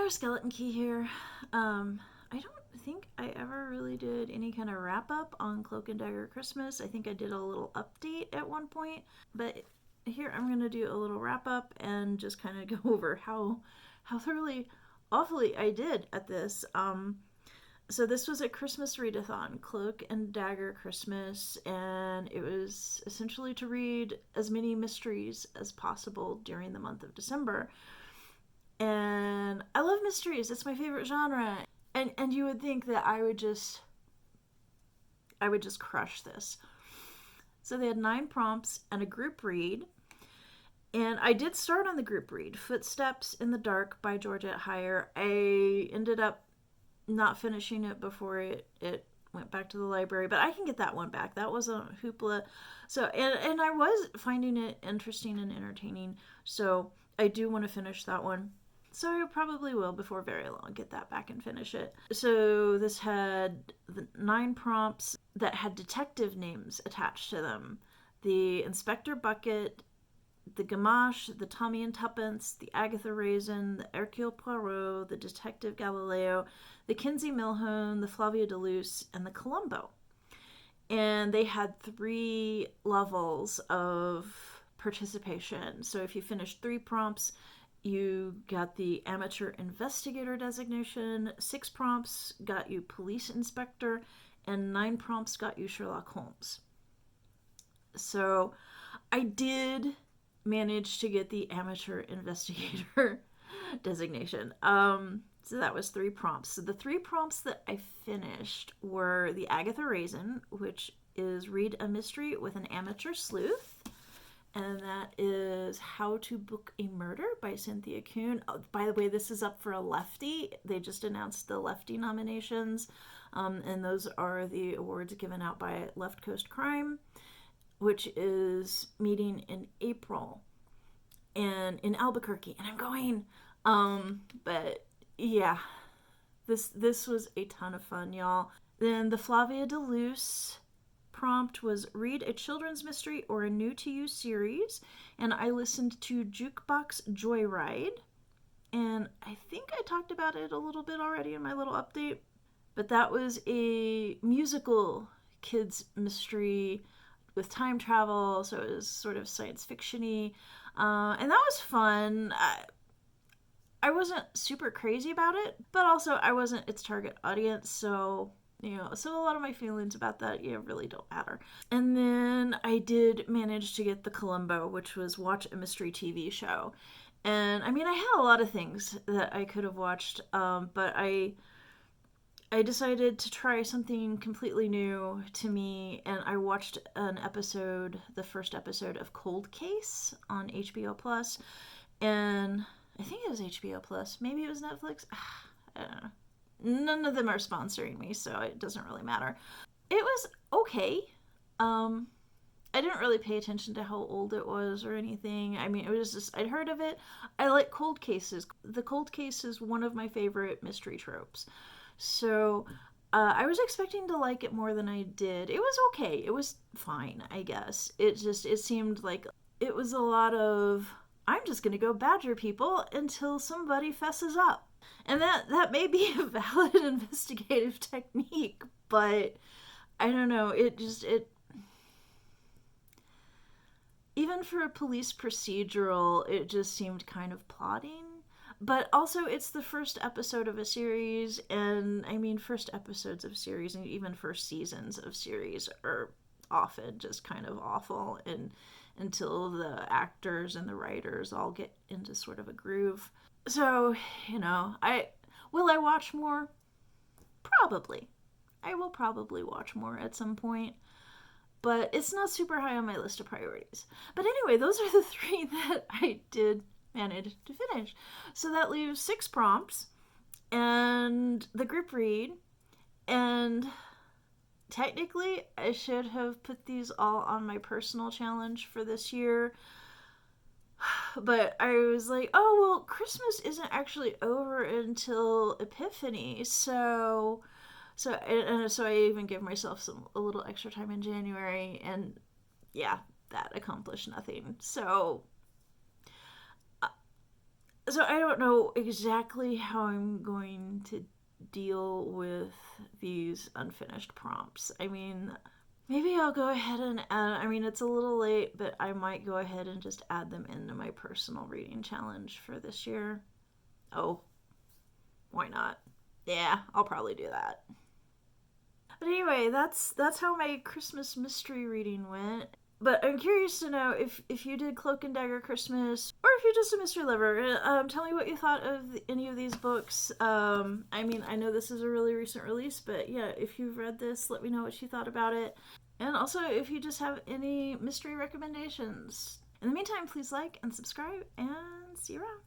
a skeleton key here. I don't think I ever really did any kind of wrap up on Cloak and Dagger Christmas. I think I did a little update at one point, but here I'm going to do a little wrap up and just kind of go over how thoroughly awfully I did at this. So this was a Christmas readathon, Cloak and Dagger Christmas, and it was essentially to read as many mysteries as possible during the month of December. And I love mysteries. It's my favorite genre. And you would think that I would just crush this. So they had 9 prompts and a group read. And I did start on the group read, Footsteps in the Dark by Georgette Heyer. I ended up not finishing it before it went back to the library, but I can get that one back. That was a hoopla. So, and I was finding it interesting and entertaining. So I do want to finish that one. So I probably will before very long get that back and finish it. So this had the 9 prompts that had detective names attached to them. The Inspector Bucket, the Gamache, the Tommy and Tuppence, the Agatha Raisin, the Hercule Poirot, the Detective Galileo, the Kinsey Milhone, the Flavia de Luce, and the Columbo. And they had 3 levels of participation. So if you finished 3 prompts, you got the amateur investigator designation, 6 prompts got you police inspector, and 9 prompts got you Sherlock Holmes. So I did manage to get the amateur investigator designation. So that was 3 prompts. So the 3 prompts that I finished were the Agatha Raisin, which is read a mystery with an amateur sleuth. And that is How to Book a Murder by Cynthia Kuhn. Oh, by the way, this is up for a Lefty. They just announced the Lefty nominations. And those are the awards given out by Left Coast Crime, which is meeting in April and in Albuquerque. And I'm going. But yeah, this was a ton of fun, y'all. Then the Flavia de Luce prompt was read a children's mystery or a new to you series, and I listened to Jukebox Joyride, and I think I talked about it a little bit already in my little update, but that was a musical kids mystery with time travel, so it was sort of science fiction-y, and that was fun. I wasn't super crazy about it, but also I wasn't its target audience, so so a lot of my feelings about that, really don't matter. And then I did manage to get the Columbo, which was watch a mystery TV show. And I mean, I had a lot of things that I could have watched, but I decided to try something completely new to me, and I watched the first episode of Cold Case on HBO Plus, and I think it was HBO Plus. Maybe it was Netflix. I don't know. None of them are sponsoring me, so it doesn't really matter. It was okay. I didn't really pay attention to how old it was or anything. I mean, it was just, I'd heard of it. I like cold cases. The cold case is one of my favorite mystery tropes. So I was expecting to like it more than I did. It was okay. It was fine, I guess. It seemed like it was a lot of, I'm just going to go badger people until somebody fesses up. And that may be a valid investigative technique, but I don't know, it even for a police procedural, it just seemed kind of plodding. But also, it's the first episode of a series, and I mean, first episodes of series and even first seasons of series are often just kind of awful, and until the actors and the writers all get into sort of a groove. So, will I watch more? Probably. I will probably watch more at some point, but it's not super high on my list of priorities. But anyway, those are the 3 that I did manage to finish. So that leaves 6 prompts and the group read, and technically I should have put these all on my personal challenge for this year. But I was like, oh, well, Christmas isn't actually over until Epiphany, so I even gave myself a little extra time in January, and yeah, that accomplished nothing. So So I don't know exactly how I'm going to deal with these unfinished prompts. I mean, maybe I'll go ahead and add, I mean, it's a little late, but I might go ahead and just add them into my personal reading challenge for this year. Oh, why not? Yeah, I'll probably do that. But anyway, that's how my Christmas mystery reading went. But I'm curious to know if you did Cloak and Dagger Christmas, or if you're just a mystery lover. Tell me what you thought of any of these books. I mean, I know this is a really recent release, but yeah, if you've read this, let me know what you thought about it. And also, if you just have any mystery recommendations. In the meantime, please like and subscribe, and see you around.